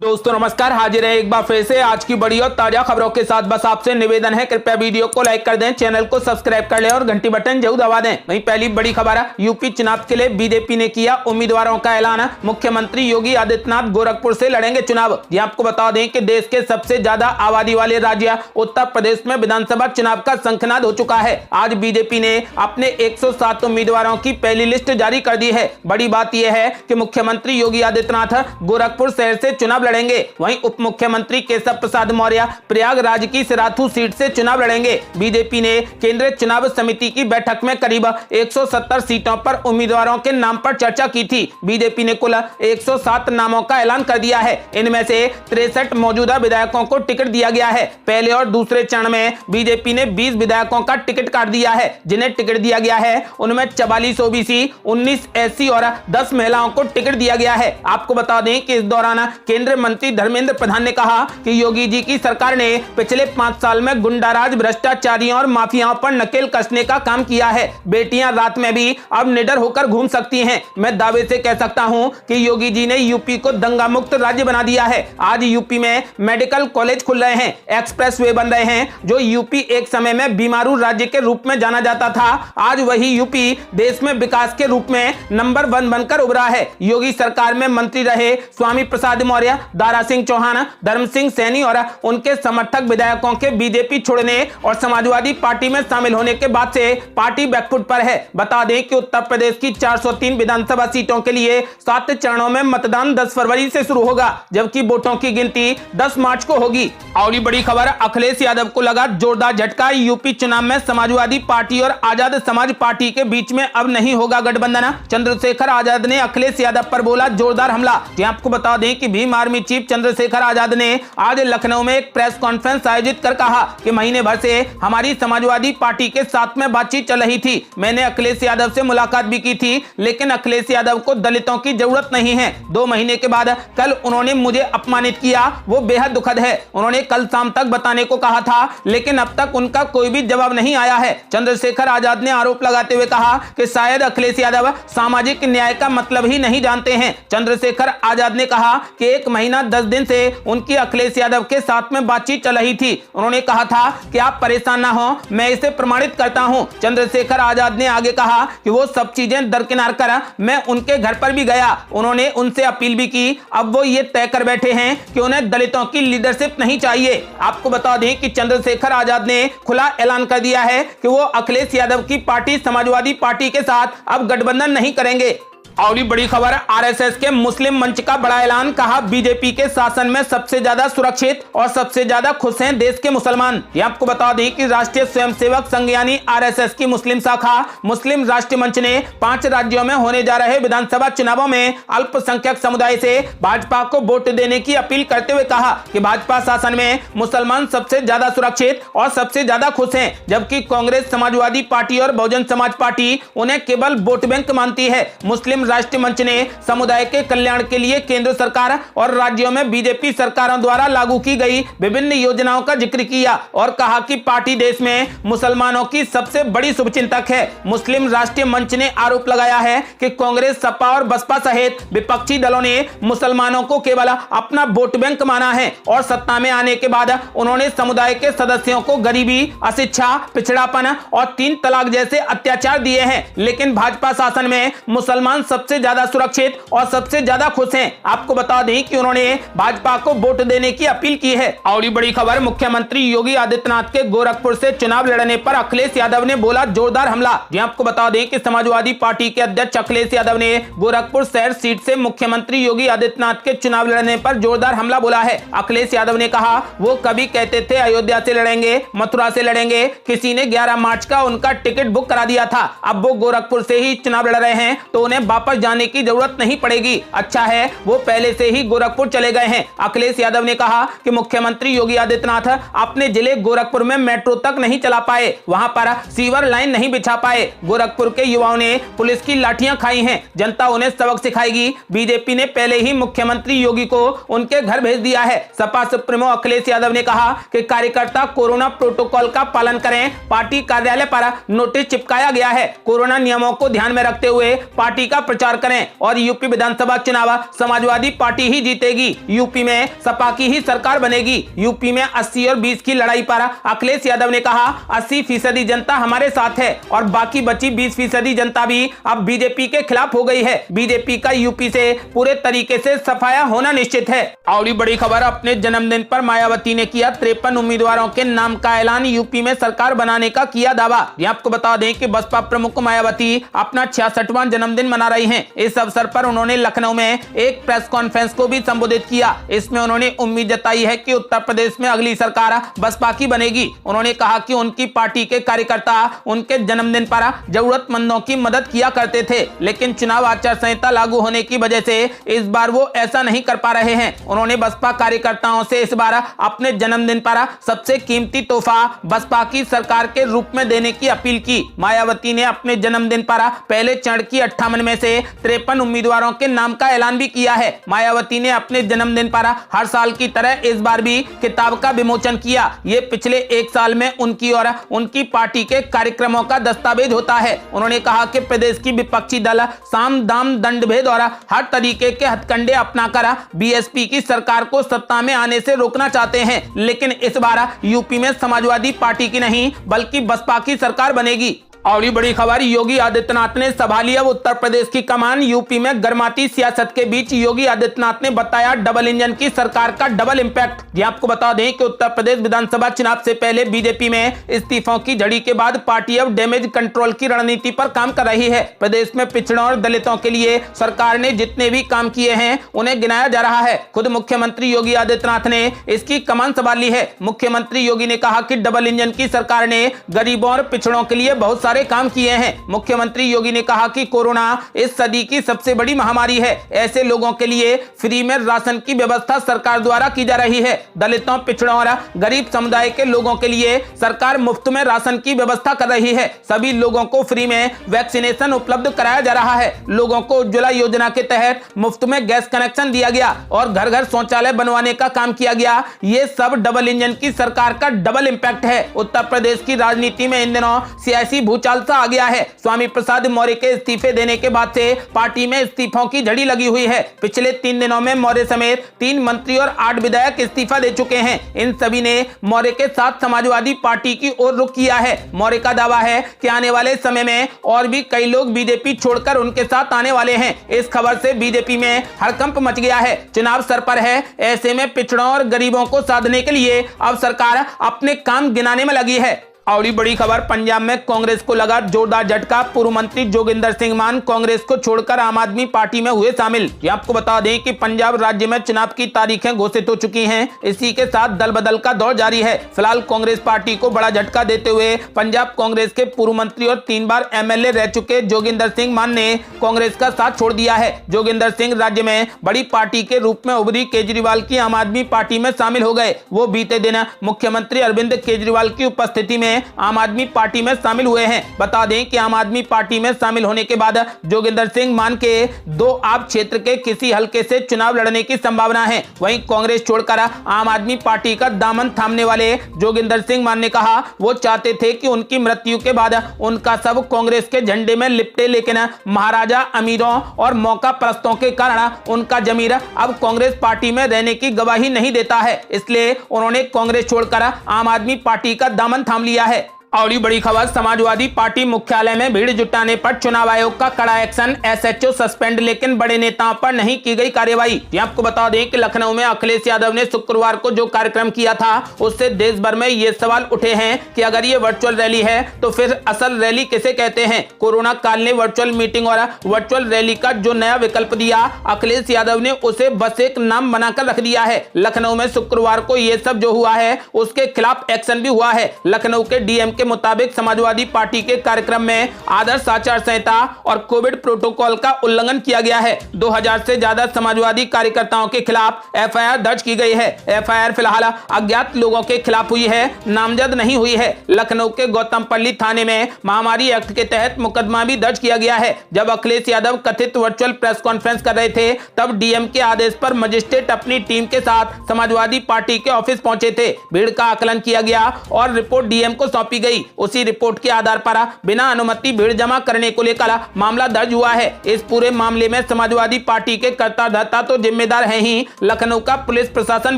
दोस्तों नमस्कार, हाजिर है एक बार फिर से आज की बड़ी और ताजा खबरों के साथ। बस आपसे निवेदन है, कृपया वीडियो को लाइक कर दें, चैनल को सब्सक्राइब कर लें और घंटी बटन जरूर दबा दें। वहीं पहली बड़ी खबर है, यूपी चुनाव के लिए बीजेपी ने किया उम्मीदवारों का ऐलान। मुख्यमंत्री योगी आदित्यनाथ गोरखपुर से लड़ेंगे चुनाव। ये आपको बता दें कि देश के सबसे ज्यादा आबादी वाले राज्य उत्तर प्रदेश में विधानसभा चुनाव का शंखनाद हो चुका है। आज बीजेपी ने अपने 107 उम्मीदवारों की पहली लिस्ट जारी कर दी है। बड़ी बात यह है कि मुख्यमंत्री योगी आदित्यनाथ गोरखपुर शहर से चुनाव लड़ेंगे। वहीं उप मुख्यमंत्री केशव प्रसाद मौर्य प्रयागराज की सिराथू सीट से चुनाव लड़ेंगे। बीजेपी ने केंद्रीय चुनाव समिति की बैठक में करीब 170 सीटों पर उम्मीदवारों के नाम पर चर्चा की थी। बीजेपी ने कुल 107 नामों का ऐलान कर दिया है। इनमें से 63 मौजूदा विधायकों को टिकट दिया गया है। पहले और दूसरे चरण में बीजेपी ने 20 विधायकों का टिकट काट दिया है। जिन्हें टिकट दिया गया है उनमें 44 ओबीसी, 19 एससी और 10 महिलाओं को टिकट दिया गया है। आपको बता दें कि इस दौरान केंद्रीय मंत्री धर्मेंद्र प्रधान ने कहा कि योगी जी की सरकार ने पिछले 5 साल में गुंडाराज, भ्रष्टाचारियों और माफियाओं पर नकेल कसने का काम किया है। बेटियां रात में भी अब निडर होकर घूम सकती हैं। मैं दावे से कह सकता हूं कि योगी जी ने यूपी को दंगा मुक्त राज्य बना दिया है। आज यूपी में मेडिकल कॉलेज खुल रहे हैं, एक्सप्रेस वे बन रहे हैं। जो यूपी एक समय में बीमारू राज्य के रूप में जाना जाता था, आज वही यूपी देश में विकास के रूप में नंबर 1 बनकर उभरा है। योगी सरकार में मंत्री रहे स्वामी प्रसाद मौर्य, दारा सिंह चौहान, धर्म सिंह सैनी और उनके समर्थक विधायकों के बीजेपी छोड़ने और समाजवादी पार्टी में शामिल होने के बाद से पार्टी बैकफुट पर है। बता दें कि उत्तर प्रदेश की 403 विधानसभा सीटों के लिए 7 चरणों में मतदान 10 फरवरी से शुरू होगा, जबकि वोटों की गिनती 10 मार्च को होगी। और बड़ी खबर, अखिलेश यादव को लगा जोरदार झटका। यूपी चुनाव में समाजवादी पार्टी और आजाद समाज पार्टी के बीच में अब नहीं होगा गठबंधन। चंद्रशेखर आजाद ने अखिलेश यादव पर बोला जोरदार हमला। आपको बता दें कि भीम आर्मी चीफ चंद्रशेखर आजाद ने आज लखनऊ में एक प्रेस कॉन्फ्रेंस आयोजित कर कहा कि महीने भर से हमारी समाजवादी पार्टी के साथ में बातचीत चल रही थी। मैंने अखिलेश यादव से मुलाकात भी की थी, लेकिन अखिलेश यादव को दलितों की जरूरत नहीं है। 2 महीने के बाद कल उन्होंने मुझे अपमानित किया, वो बेहद दुखद है। उन्होंने कल शाम तक बताने को कहा था, लेकिन अब तक उनका कोई भी जवाब नहीं आया है। चंद्रशेखर आजाद ने आरोप लगाते हुए कहा कि शायद अखिलेश यादव सामाजिक न्याय का मतलब ही नहीं जानते हैं। चंद्रशेखर आजाद ने कहा कि 1 महीना 10 दिन से उनकी अखिलेश यादव के साथ में बातचीत चल रही थी। उन्होंने कहा था कि आप परेशान ना हो, मैं इसे प्रमाणित करता हूं। चंद्रशेखर आजाद ने आगे कहा कि वो सब चीजें दरकिनार कर मैं उनके घर पर भी गया, उन्होंने उनसे अपील भी की। अब वो ये तय कर बैठे हैं कि उन्हें दलितों की लीडरशिप नहीं चाहिए। आपको बता दें कि चंद्रशेखर आजाद ने खुला ऐलान कर दिया है कि वो अखिलेश यादव की पार्टी समाजवादी पार्टी के साथ अब गठबंधन नहीं करेंगे। और बड़ी खबर, आरएसएस के मुस्लिम मंच का बड़ा ऐलान। कहा बीजेपी के शासन में सबसे ज्यादा सुरक्षित और सबसे ज्यादा खुश हैं देश के मुसलमान। ये आपको बता दें कि राष्ट्रीय स्वयंसेवक संघ यानी आरएसएस की मुस्लिम शाखा मुस्लिम राष्ट्रीय मंच ने 5 राज्यों में होने जा रहे विधानसभा चुनावों में अल्पसंख्यक समुदाय से भाजपा को वोट देने की अपील करते हुए कहा कि भाजपा शासन में मुसलमान सबसे ज्यादा सुरक्षित और सबसे ज्यादा खुश हैं, जबकि कांग्रेस, समाजवादी पार्टी और बहुजन समाज पार्टी उन्हें केवल वोट बैंक मानती है। मुस्लिम राष्ट्रीय मंच ने समुदाय के कल्याण के लिए केंद्र सरकार और राज्यों में बीजेपी सरकारों द्वारा लागू की गई विभिन्न योजनाओं का जिक्र किया और कहा कि पार्टी देश में मुसलमानों की सबसे बड़ी शुभचिंतक है। मुस्लिम राष्ट्रीय मंच ने आरोप लगाया है कि कांग्रेस, सपा और बसपा सहित विपक्षी दलों ने मुसलमानों को केवल अपना वोट बैंक माना है और सत्ता में आने के बाद उन्होंने समुदाय के सदस्यों को गरीबी, अशिक्षा, पिछड़ापन और 3 तलाक जैसे अत्याचार दिए हैं। लेकिन भाजपा शासन में मुसलमान सबसे ज्यादा सुरक्षित और सबसे ज्यादा खुश हैं। आपको बता दें कि उन्होंने भाजपा को वोट देने की अपील की है। और बड़ी खबर, मुख्यमंत्री योगी आदित्यनाथ के गोरखपुर से चुनाव लड़ने पर अखिलेश यादव ने बोला जोरदार हमला। जी आपको बता दें कि समाजवादी पार्टी के अध्यक्ष अखिलेश यादव ने गोरखपुर शहर सीट से मुख्यमंत्री योगी आदित्यनाथ के चुनाव लड़ने पर जोरदार हमला बोला है। अखिलेश यादव ने कहा वो कभी कहते थे अयोध्या से लड़ेंगे, मथुरा से लड़ेंगे, किसी ने 11 मार्च का उनका टिकट बुक करा दिया था। अब वो गोरखपुर से ही चुनाव लड़ रहे हैं तो उन्हें वापस जाने की जरूरत नहीं पड़ेगी। अच्छा है वो पहले से ही गोरखपुर चले गए हैं। अखिलेश यादव ने कहा कि मुख्यमंत्री योगी आदित्यनाथ अपने जिले गोरखपुर में मेट्रो तक नहीं चला पाए, वहां पर सीवर लाइन नहीं बिछा पाए। गोरखपुर के युवाओं ने पुलिस की लाठियां खाई हैं, जनता उन्हें सबक सिखाएगी। बीजेपी ने पहले ही मुख्यमंत्री योगी को उनके घर भेज दिया है। सपा सुप्रीमो अखिलेश यादव ने कहा कि कार्यकर्ता कोरोना प्रोटोकॉल का पालन करें। पार्टी कार्यालय पर नोटिस चिपकाया गया है। कोरोना नियमों को ध्यान में रखते हुए पार्टी का प्रचार करें और यूपी विधानसभा चुनाव समाजवादी पार्टी ही जीतेगी। यूपी में सपा की ही सरकार बनेगी। यूपी में 80 और 20 की लड़ाई पर अखिलेश यादव ने कहा 80% जनता हमारे साथ है और बाकी बची 20% जनता भी अब बीजेपी के खिलाफ हो गई है। बीजेपी का यूपी से पूरे तरीके से सफाया होना निश्चित है। और बड़ी खबर, अपने जन्मदिन पर मायावती ने किया 53 उम्मीदवारों के नाम का ऐलान, यूपी में सरकार बनाने का किया दावा। ये आपको बता दें कि बसपा प्रमुख मायावती अपना 66वां जन्मदिन मना रही हैं। इस अवसर पर उन्होंने लखनऊ में एक प्रेस कॉन्फ्रेंस को भी संबोधित किया। इसमें उन्होंने उम्मीद जताई है कि उत्तर प्रदेश में अगली सरकार बसपा की बनेगी। उन्होंने कहा कि उनकी पार्टी के कार्यकर्ता उनके जन्मदिन पर जरूरतमंदों की मदद किया करते थे, लेकिन चुनाव आचार संहिता लागू होने की वजह से इस बार वो ऐसा नहीं कर पा रहे हैं। उन्होंने बसपा कार्यकर्ताओं से इस बार अपने जन्मदिन पर सबसे कीमती तोहफा बसपा की सरकार के रूप में देने की अपील की। मायावती ने अपने जन्मदिन पर पहले चरण की 58 में से 53 उम्मीदवारों के नाम का ऐलान भी किया है। मायावती ने अपने जन्मदिन पर हर साल की तरह इस बार भी किताब का विमोचन किया। ये पिछले एक साल में उनकी और उनकी पार्टी के कार्यक्रमों का दस्तावेज होता है। उन्होंने कहा कि प्रदेश की विपक्षी दल साम दाम दंड भेद और हर तरीके के हथकंडे अपनाकर बीएसपी की सरकार को सत्ता में आने से रोकना चाहते हैं, लेकिन इस बार यूपी में समाजवादी पार्टी की नहीं बल्कि बसपा की सरकार बनेगी। और ये बड़ी खबर, योगी आदित्यनाथ ने संभाली अब उत्तर प्रदेश की कमान। यूपी में गर्माती सियासत के बीच योगी आदित्यनाथ ने बताया डबल इंजन की सरकार का डबल इंपैक्ट। ये आपको बता दें कि उत्तर प्रदेश विधानसभा चुनाव से पहले बीजेपी में इस्तीफों की झड़ी के बाद पार्टी अब डैमेज कंट्रोल की रणनीति पर काम कर रही है। प्रदेश में पिछड़ों और दलितों के लिए सरकार ने जितने भी काम किए हैं उन्हें गिनाया जा रहा है। खुद मुख्यमंत्री योगी आदित्यनाथ ने इसकी कमान संभाली है। मुख्यमंत्री योगी ने कहा कि डबल इंजन की सरकार ने गरीबों और पिछड़ों के लिए बहुत सारे काम किए हैं। मुख्यमंत्री योगी ने कहा कि कोरोना इस सदी की सबसे बड़ी महामारी है। ऐसे लोगों के लिए फ्री में राशन की व्यवस्था सरकार द्वारा की जा रही है। दलितों, पिछड़ों और गरीब समुदाय के लोगों के लिए सरकार मुफ्त में राशन की व्यवस्था कर रही है। सभी लोगों को फ्री में वैक्सीनेशन उपलब्ध कराया जा रहा है। लोगों को उज्ज्वला योजना के तहत मुफ्त में गैस कनेक्शन दिया गया और घर घर शौचालय बनवाने का काम किया गया। ये सब डबल इंजन की सरकार का डबल इंपैक्ट है। उत्तर प्रदेश की राजनीति में इन दिनों सियासी भूचाल सा आ गया है। स्वामी प्रसाद मौर्य के इस्तीफे देने के बाद से पार्टी में इस्तीफों की झड़ी लगी हुई है। पिछले 3 दिनों में मौर्य समेत 3 मंत्री और 8 विधायक इस्तीफा दे चुके हैं। इन सभी ने मौर्य के साथ समाजवादी पार्टी की ओर रुख किया है। मौर्य का दावा है कि आने वाले समय में और भी कई लोग बीजेपी छोड़कर उनके साथ आने वाले हैं। इस खबर से बीजेपी में हड़कंप मच गया है। चुनाव सर पर है, ऐसे में पिछड़ों और गरीबों को साधने के लिए अब सरकार अपने काम गिनाने में लगी है। और बड़ी खबर, पंजाब में कांग्रेस को लगा जोरदार झटका। पूर्व मंत्री जोगिंदर सिंह मान कांग्रेस को छोड़कर आम आदमी पार्टी में हुए शामिल। ये आपको बता दें कि पंजाब राज्य में चुनाव की तारीखें घोषित हो चुकी हैं। इसी के साथ दल बदल का दौर जारी है। फिलहाल कांग्रेस पार्टी को बड़ा झटका देते हुए पंजाब कांग्रेस के पूर्व मंत्री और 3 बार एमएलए रह चुके जोगिंदर सिंह मान ने कांग्रेस का साथ छोड़ दिया है। जोगिंदर सिंह राज्य में बड़ी पार्टी के रूप में उभरी केजरीवाल की आम आदमी पार्टी में शामिल हो गए। वो बीते दिन मुख्यमंत्री अरविंद केजरीवाल की उपस्थिति में आम आदमी पार्टी में शामिल हुए हैं। बता दें कि आम आदमी पार्टी में शामिल होने के बाद जोगिंदर सिंह मान के 2 आप क्षेत्र के किसी हलके से चुनाव लड़ने की संभावना है। वहीं कांग्रेस छोड़कर आम आदमी पार्टी का दामन थामने वाले जोगिंदर सिंह मान ने कहा वो चाहते थे कि उनकी मृत्यु के बाद उनका सब कांग्रेस के झंडे में लिपटे, लेकिन महाराजा अमीरों और मौका परस्तों के कारण उनका जमीर अब कांग्रेस पार्टी में रहने की गवाही नहीं देता है। इसलिए उन्होंने कांग्रेस छोड़कर आम आदमी पार्टी का दामन थाम लिया है। और बड़ी खबर, समाजवादी पार्टी मुख्यालय में भीड़ जुटाने पर चुनाव आयोग का कड़ा एक्शन। एसएचओ सस्पेंड, लेकिन बड़े नेताओं पर नहीं की गई कार्रवाई। ये आपको बता दें कि लखनऊ में अखिलेश यादव ने शुक्रवार को जो कार्यक्रम किया था उससे देश भर में ये सवाल उठे हैं कि अगर ये वर्चुअल रैली है तो फिर असल रैली किसे कहते हैं। कोरोना काल ने वर्चुअल मीटिंग और वर्चुअल रैली का जो नया विकल्प दिया, अखिलेश यादव ने उसे बस एक नाम बनाकर रख दिया है। लखनऊ में शुक्रवार को ये सब जो हुआ है उसके खिलाफ एक्शन भी हुआ है। लखनऊ के डीएम के मुताबिक समाजवादी पार्टी के कार्यक्रम में आदर्श आचार संहिता और कोविड प्रोटोकॉल का उल्लंघन किया गया है। 2000 से ज्यादा समाजवादी कार्यकर्ताओं के खिलाफ एफआईआर दर्ज की गई है। एफआईआर फिलहाल अज्ञात लोगों के खिलाफ हुई है, नामजद नहीं हुई है। लखनऊ के गौतमपल्ली थाने में महामारी एक्ट के तहत मुकदमा भी दर्ज किया गया है। जब अखिलेश यादव कथित वर्चुअल प्रेस कॉन्फ्रेंस कर रहे थे तब डीएम के आदेश पर मजिस्ट्रेट अपनी टीम के साथ समाजवादी पार्टी के ऑफिस पहुंचे थे। भीड़ का आकलन किया गया और रिपोर्ट डीएम को सौंपी गई गई। उसी रिपोर्ट के आधार पर बिना अनुमति भीड़ जमा करने को लेकर मामला दर्ज हुआ है। इस पूरे मामले में समाजवादी पार्टी के कर्ता धर्ता तो जिम्मेदार है ही, लखनऊ का पुलिस प्रशासन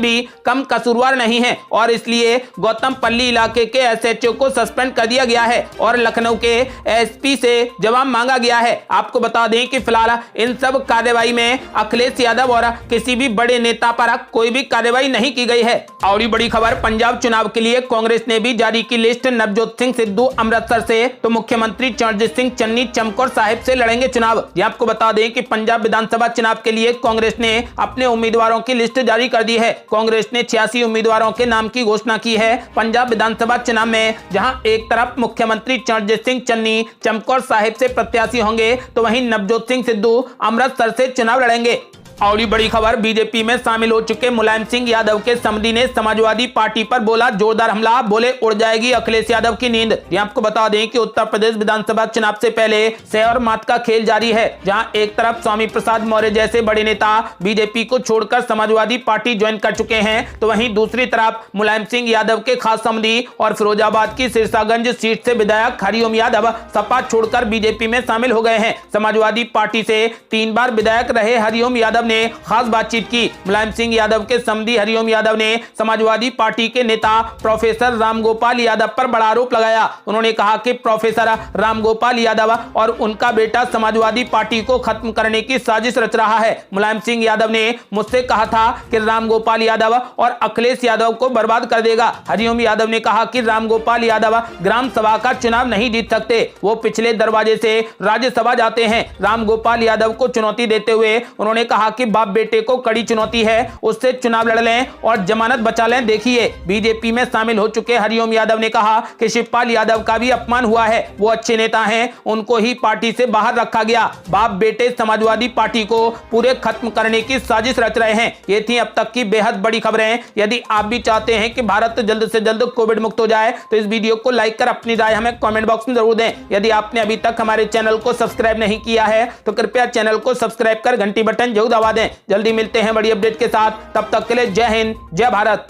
भी कम कसूरवार नहीं है और इसलिए गौतमपल्ली इलाके के एसएचओ को सस्पेंड कर दिया गया है और लखनऊ के एसपी से जवाब मांगा गया है। आपको बता दें कि फिलहाल इन सब कार्रवाई में अखिलेश यादव और किसी भी बड़े नेता पर कोई भी कार्रवाई नहीं की गई है। और बड़ी खबर, पंजाब चुनाव के लिए कांग्रेस ने भी जारी की लिस्ट। नवजोत सिंह सिद्धू अमृतसर से तो मुख्यमंत्री चरणजीत सिंह चन्नी चमकौर साहिब से लड़ेंगे चुनाव। ये आपको बता दें कि पंजाब विधानसभा चुनाव के लिए कांग्रेस ने अपने उम्मीदवारों की लिस्ट जारी कर दी है। कांग्रेस ने 86 उम्मीदवारों के नाम की घोषणा की है पंजाब विधानसभा चुनाव में, जहां एक तरफ मुख्यमंत्री चरणजीत सिंह चन्नी चमकौर साहिब से प्रत्याशी होंगे तो वहीं नवजोत सिंह सिद्धू अमृतसर से चुनाव लड़ेंगे। और बड़ी खबर, बीजेपी में शामिल हो चुके मुलायम सिंह यादव के समधी ने समाजवादी पार्टी पर बोला जोरदार हमला, बोले उड़ जाएगी अखिलेश यादव की नींद। ये आपको बता दें कि उत्तर प्रदेश विधानसभा चुनाव से पहले सह और मात का खेल जारी है, जहां एक तरफ स्वामी प्रसाद मौर्य जैसे बड़े नेता बीजेपी को छोड़कर समाजवादी पार्टी ज्वाइन कर चुके हैं तो वहीं दूसरी तरफ मुलायम सिंह यादव के खास समधी और फिरोजाबाद की सिरसागंज सीट से विधायक हरिओम यादव सपा छोड़कर बीजेपी में शामिल हो गए हैं। समाजवादी पार्टी से 3 बार विधायक रहे हरिओम यादव ने खास बातचीत की। मुलायम सिंह यादव के समधी हरिओम यादव ने समाजवादी पार्टी के नेता प्रोफेसर रामगोपाल यादव पर बड़ा आरोप लगाया। उन्होंने कहा कि प्रोफेसर रामगोपाल यादव और उनका बेटा समाजवादी पार्टी को खत्म करने की साजिश रच रहा है। मुलायम सिंह यादव ने मुझसे कहा था कि रामगोपाल यादव और अखिलेश यादव को बर्बाद कर देगा। हरिओम यादव ने कहा कि रामगोपाल यादव ग्राम सभा का चुनाव नहीं जीत सकते, वो पिछले दरवाजे से राज्यसभा जाते हैं। रामगोपाल यादव को चुनौती देते हुए उन्होंने कहा कि बाप बेटे को कड़ी चुनौती है, उससे चुनाव लड़ लें और जमानत बचा लें। देखिए, बीजेपी में शामिल हो चुके हरिओम यादव ने कहा कि शिवपाल यादव का भी अपमान हुआ है, वो अच्छे नेता हैं, उनको ही पार्टी से बाहर रखा गया। बाप बेटे समाजवादी पार्टी को पूरे खत्म करने की साजिश रच रहे हैं। ये थी अब तक की बेहद बड़ी खबरें। यदि आप भी चाहते हैं कि भारत जल्द से जल्द कोविड मुक्त हो जाए तो इस वीडियो को लाइक कर अपनी राय हमें कमेंट बॉक्स में जरूर दें। यदि आपने अभी तक हमारे चैनल को सब्सक्राइब नहीं किया है तो कृपया चैनल को सब्सक्राइब कर घंटी बटन जरूर दबा दें। जल्दी मिलते हैं बड़ी अपडेट के साथ, तब तक के लिए जय हिंद, जय भारत।